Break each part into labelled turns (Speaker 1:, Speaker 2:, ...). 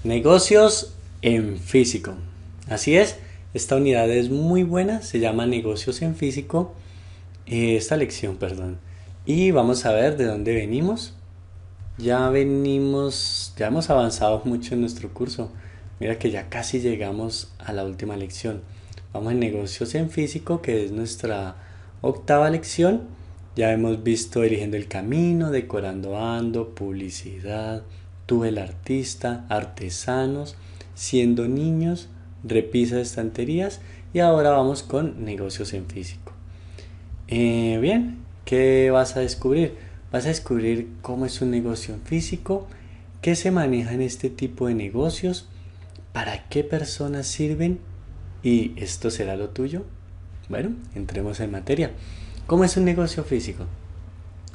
Speaker 1: Negocios en físico. Así es, esta unidad es muy buena, se llama Negocios en físico, esta lección, perdón. Y vamos a ver de dónde venimos. Ya hemos avanzado mucho en nuestro curso. Mira que ya casi llegamos a la última lección. Vamos en negocios en físico, que es nuestra octava lección. Ya hemos visto eligiendo el camino, decorando ando, publicidad, tú el artista, artesanos, siendo niños, repisa de estanterías y ahora vamos con negocios en físico. Bien, ¿qué vas a descubrir? Vas a descubrir cómo es un negocio en físico, qué se maneja en este tipo de negocios, para qué personas sirven y esto será lo tuyo. Bueno, entremos en materia. ¿Cómo es un negocio físico?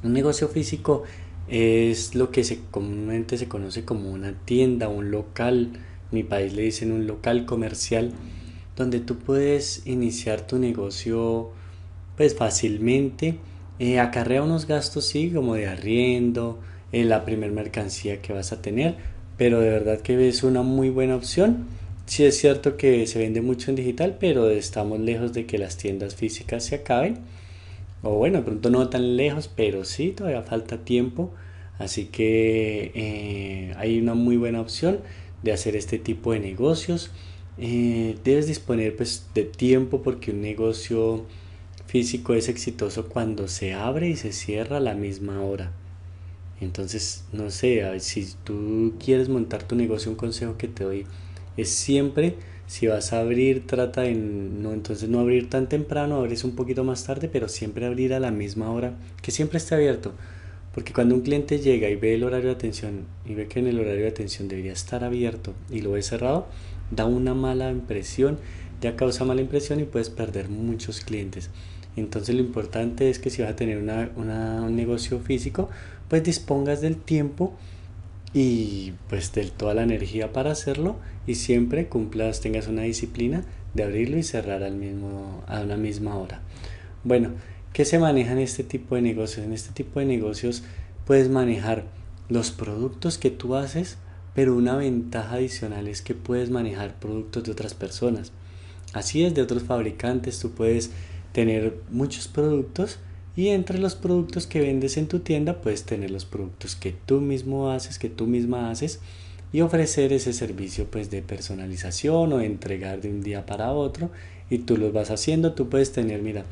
Speaker 1: Un negocio físico es lo que comúnmente se conoce como una tienda, un local. En mi país le dicen un local comercial donde tú puedes iniciar tu negocio pues fácilmente. Acarrea unos gastos, sí, como de arriendo, la primer mercancía que vas a tener, pero de verdad que es una muy buena opción. Sí es cierto que se vende mucho en digital, pero estamos lejos de que las tiendas físicas se acaben. O bueno, de pronto no tan lejos, pero sí, todavía falta tiempo. Así que hay una muy buena opción de hacer este tipo de negocios. Debes disponer pues de tiempo porque un negocio físico es exitoso cuando se abre y se cierra a la misma hora. Entonces, no sé, a ver, si tú quieres montar tu negocio, un consejo que te doy es siempre, si vas a abrir, trata de no, entonces no abrir tan temprano, abres un poquito más tarde, pero siempre abrir a la misma hora, que siempre esté abierto. Porque cuando un cliente llega y ve el horario de atención y ve que en el horario de atención debería estar abierto y lo ve cerrado, da una mala impresión, ya causa mala impresión y puedes perder muchos clientes. Entonces lo importante es que si vas a tener un negocio físico, pues dispongas del tiempo y pues de toda la energía para hacerlo y siempre cumplas, tengas una disciplina de abrirlo y cerrar a una misma hora. Bueno, ¿qué se maneja en este tipo de negocios? En este tipo de negocios puedes manejar los productos que tú haces, pero una ventaja adicional es que puedes manejar productos de otras personas. Así es, de otros fabricantes, tú puedes tener muchos productos y entre los productos que vendes en tu tienda puedes tener los productos que tú mismo haces, que tú misma haces y ofrecer ese servicio pues de personalización o de entregar de un día para otro y tú los vas haciendo. Tú puedes tener, mira,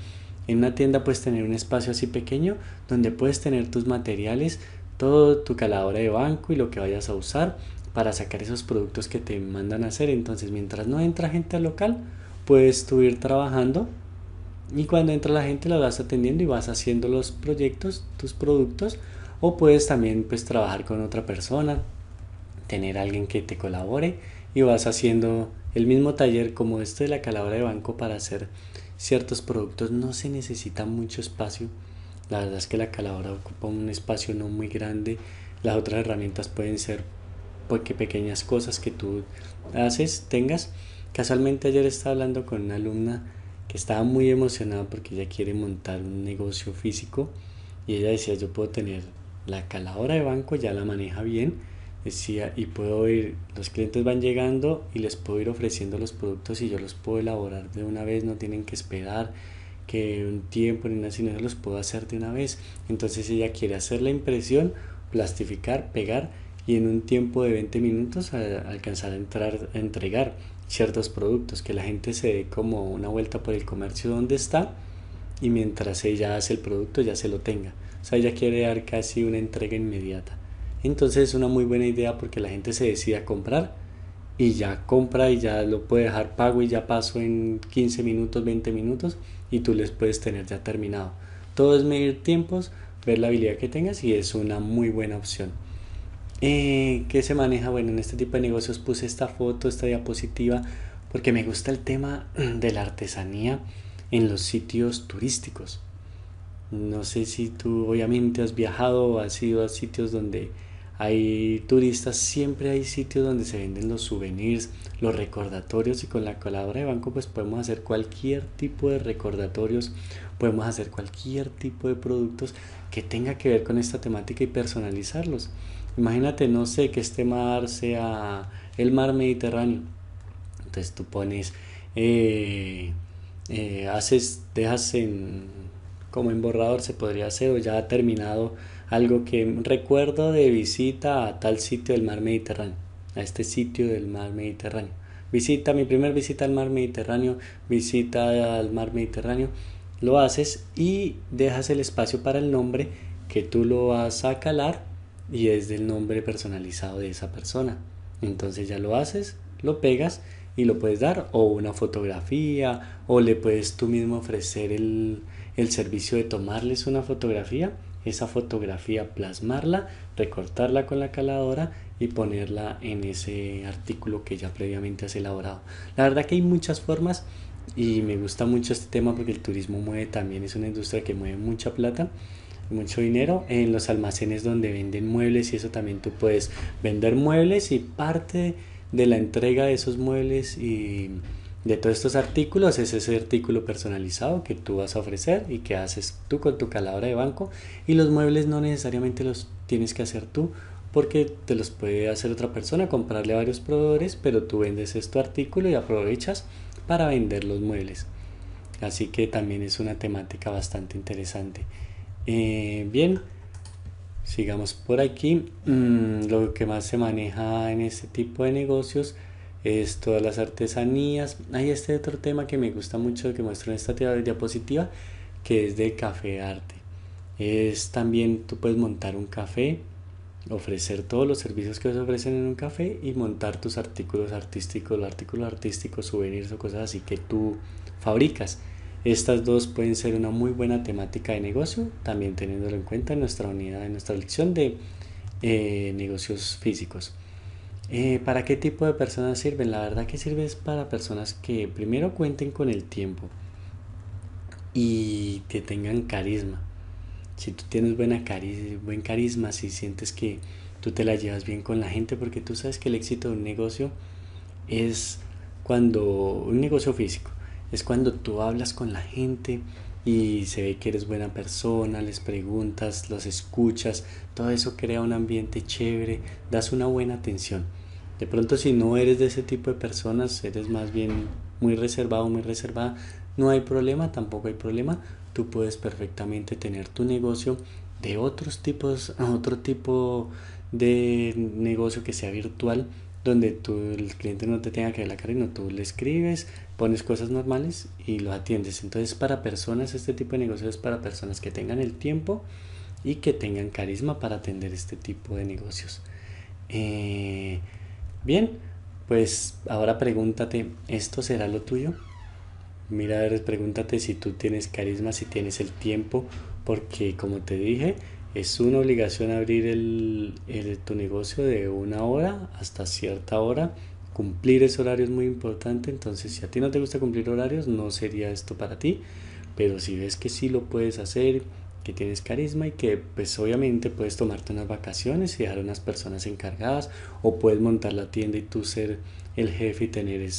Speaker 1: en una tienda puedes tener un espacio así pequeño donde puedes tener tus materiales, todo tu caladora de banco y lo que vayas a usar para sacar esos productos que te mandan a hacer. Entonces, mientras no entra gente al local, puedes tú ir trabajando y cuando entra la gente la vas atendiendo y vas haciendo los proyectos, tus productos, o puedes también pues trabajar con otra persona, tener alguien que te colabore y vas haciendo el mismo taller como este de la caladora de banco para hacer ciertos productos. No se necesita mucho espacio. La verdad es que la caladora ocupa un espacio no muy grande. Las otras herramientas pueden ser porque pequeñas cosas que tú tengas. Casualmente ayer estaba hablando con una alumna que estaba muy emocionada porque ella quiere montar un negocio físico y ella decía, yo puedo tener la caladora de banco, ya la maneja bien, decía, y puedo ir, los clientes van llegando y les puedo ir ofreciendo los productos y yo los puedo elaborar de una vez, no tienen que esperar que un tiempo ni nada, sino los puedo hacer de una vez. Entonces ella quiere hacer la impresión, plastificar, pegar y en un tiempo de 20 minutos alcanzar a entregar ciertos productos, que la gente se dé como una vuelta por el comercio donde está y mientras ella hace el producto ya se lo tenga. O sea, ella quiere dar casi una entrega inmediata. Entonces es una muy buena idea porque la gente se decide a comprar y ya compra y ya lo puede dejar pago y ya pasó en 15 minutos, 20 minutos y tú les puedes tener ya terminado. Todo es medir tiempos, ver la habilidad que tengas y es una muy buena opción. ¿Qué se maneja? Bueno, en este tipo de negocios puse esta foto, esta diapositiva, porque me gusta el tema de la artesanía en los sitios turísticos. No sé si tú obviamente has viajado o has ido a sitios donde hay turistas, siempre hay sitios donde se venden los souvenirs, los recordatorios y con la caladora de banco pues podemos hacer cualquier tipo de recordatorios, podemos hacer cualquier tipo de productos que tenga que ver con esta temática y personalizarlos. Imagínate, no sé, que este mar sea el mar Mediterráneo. Entonces tú pones, eh, dejas como en borrador se podría hacer, o ya ha terminado algo que recuerdo de visita a tal sitio del mar Mediterráneo, a este sitio del mar Mediterráneo. Mi primer visita al mar Mediterráneo, visita al mar Mediterráneo, lo haces y dejas el espacio para el nombre que tú lo vas a calar y es del nombre personalizado de esa persona. Entonces ya lo haces, lo pegas y lo puedes dar, o una fotografía, o le puedes tú mismo ofrecer el servicio de tomarles una fotografía, esa fotografía plasmarla, recortarla con la caladora y ponerla en ese artículo que ya previamente has elaborado. La verdad que hay muchas formas y me gusta mucho este tema porque el turismo mueve también, es una industria que mueve mucha plata, mucho dinero. En los almacenes donde venden muebles y eso también tú puedes vender muebles, y parte de la entrega de esos muebles y de todos estos artículos es ese artículo personalizado que tú vas a ofrecer y que haces tú con tu caladora de banco. Y los muebles no necesariamente los tienes que hacer tú, porque te los puede hacer otra persona, comprarle a varios proveedores, pero tú vendes este artículo y aprovechas para vender los muebles. Así que también es una temática bastante interesante. Bien, sigamos por aquí. Lo que más se maneja en este tipo de negocios es todas las artesanías. Hay este otro tema que me gusta mucho, que muestro en esta diapositiva, que es de café arte. Es también, tú puedes montar un café, ofrecer todos los servicios que se ofrecen en un café y montar tus artículos artísticos, souvenirs o cosas así que tú fabricas. Estas dos pueden ser una muy buena temática de negocio, también teniéndolo en cuenta en nuestra unidad, en nuestra lección de negocios físicos. ¿Para qué tipo de personas sirven? La verdad que sirve es para personas que primero cuenten con el tiempo y que tengan carisma. Si tú tienes buen carisma, si sientes que tú te la llevas bien con la gente, porque tú sabes que el éxito de un negocio es cuando, un negocio físico, es cuando tú hablas con la gente y se ve que eres buena persona, les preguntas, los escuchas, todo eso crea un ambiente chévere, das una buena atención. De pronto si no eres de ese tipo de personas, eres más bien muy reservado, muy reservada, no hay problema, tampoco hay problema. Tú puedes perfectamente tener tu negocio de otros tipos, otro tipo de negocio que sea virtual, donde el cliente no te tenga que ver la cara, y no, tú le escribes, pones cosas normales y lo atiendes. Entonces para personas, este tipo de negocio es para personas que tengan el tiempo y que tengan carisma para atender este tipo de negocios. Eh, Bien, pues ahora pregúntate, ¿esto será lo tuyo? Mira, a ver, pregúntate si tú tienes carisma, si tienes el tiempo, porque como te dije, es una obligación abrir tu negocio de una hora hasta cierta hora. Cumplir ese horario es muy importante, entonces si a ti no te gusta cumplir horarios, no sería esto para ti, pero si ves que sí lo puedes hacer, que tienes carisma y que pues obviamente puedes tomarte unas vacaciones y dejar unas personas encargadas, o puedes montar la tienda y tú ser el jefe y tener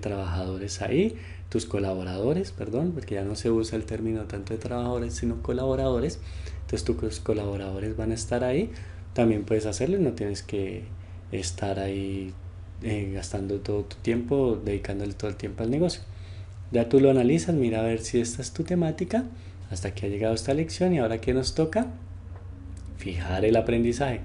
Speaker 1: trabajadores ahí, tus colaboradores, perdón, porque ya no se usa el término tanto de trabajadores sino colaboradores. Entonces tus colaboradores van a estar ahí, también puedes hacerlo y no tienes que estar ahí gastando todo tu tiempo, dedicándole todo el tiempo al negocio. Ya tú lo analizas, mira a ver si esta es tu temática, hasta que ha llegado esta lección. Y ahora, ¿qué nos toca? Fijar el aprendizaje.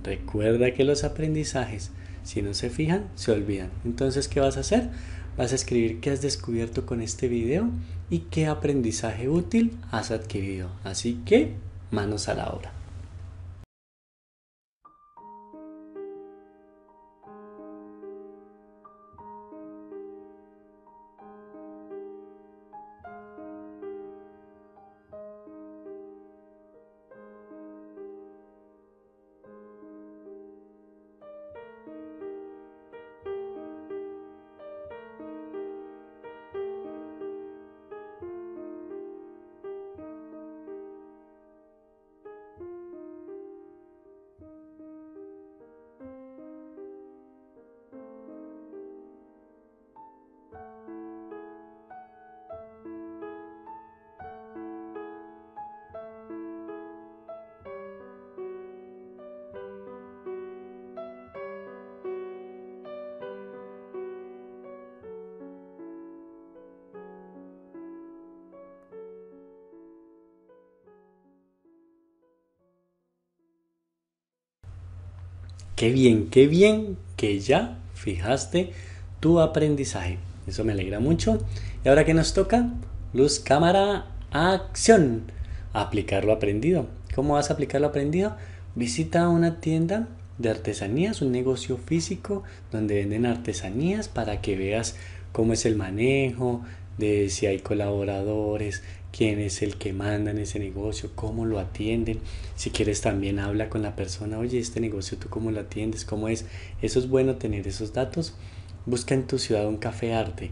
Speaker 1: Recuerda que los aprendizajes, si no se fijan, se olvidan. Entonces, ¿qué vas a hacer? Vas a escribir qué has descubierto con este video y qué aprendizaje útil has adquirido. Así que, manos a la obra. qué bien que ya fijaste tu aprendizaje. Eso me alegra mucho. ¿Y ahora qué nos toca? Luz, cámara, acción. Aplicar lo aprendido. ¿Cómo vas a aplicar lo aprendido? Visita una tienda de artesanías, un negocio físico donde venden artesanías para que veas cómo es el manejo, de si hay colaboradores, quién es el que manda en ese negocio, cómo lo atienden. Si quieres también habla con la persona, oye, este negocio tú cómo lo atiendes, cómo es. Eso es bueno tener esos datos. Busca en tu ciudad un café arte.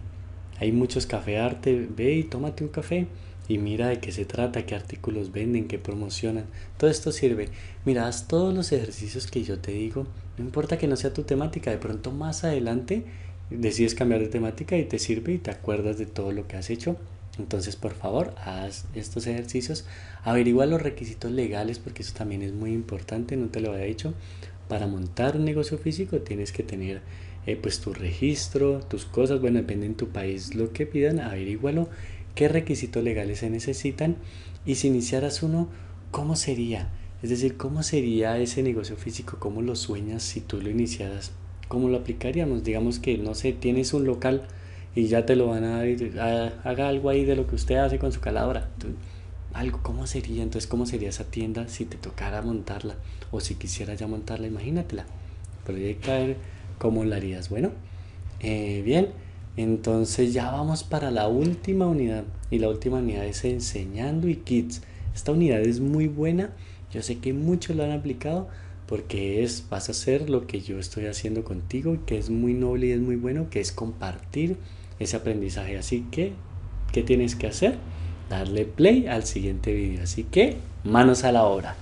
Speaker 1: Hay muchos café arte, ve y tómate un café y mira de qué se trata, qué artículos venden, qué promocionan. Todo esto sirve. Mira, haz todos los ejercicios que yo te digo. No importa que no sea tu temática, de pronto más adelante decides cambiar de temática y te sirve y te acuerdas de todo lo que has hecho. Entonces, por favor, haz estos ejercicios. Averigua los requisitos legales porque eso también es muy importante, no te lo había dicho. Para montar un negocio físico tienes que tener pues tu registro, tus cosas. Bueno, depende en tu país lo que pidan, averígualo, qué requisitos legales se necesitan y si iniciaras uno, ¿cómo sería? Es decir, ¿cómo sería ese negocio físico? ¿Cómo lo sueñas si tú lo iniciaras? ¿Cómo lo aplicaríamos? Digamos que, no sé, tienes un local y ya te lo van a dar, haga algo ahí de lo que usted hace con su caladora. Algo, ¿cómo sería? Entonces, ¿cómo sería esa tienda si te tocara montarla? O si quisieras ya montarla, imagínatela. Proyecta a ver cómo la harías. Bueno, bien, entonces ya vamos para la última unidad. Y la última unidad es enseñando y kids. Esta unidad es muy buena. Yo sé que muchos lo han aplicado porque vas a hacer lo que yo estoy haciendo contigo, que es muy noble y es muy bueno, que es compartir ese aprendizaje. Así que, ¿qué tienes que hacer? Darle play al siguiente video. Así que, manos a la obra.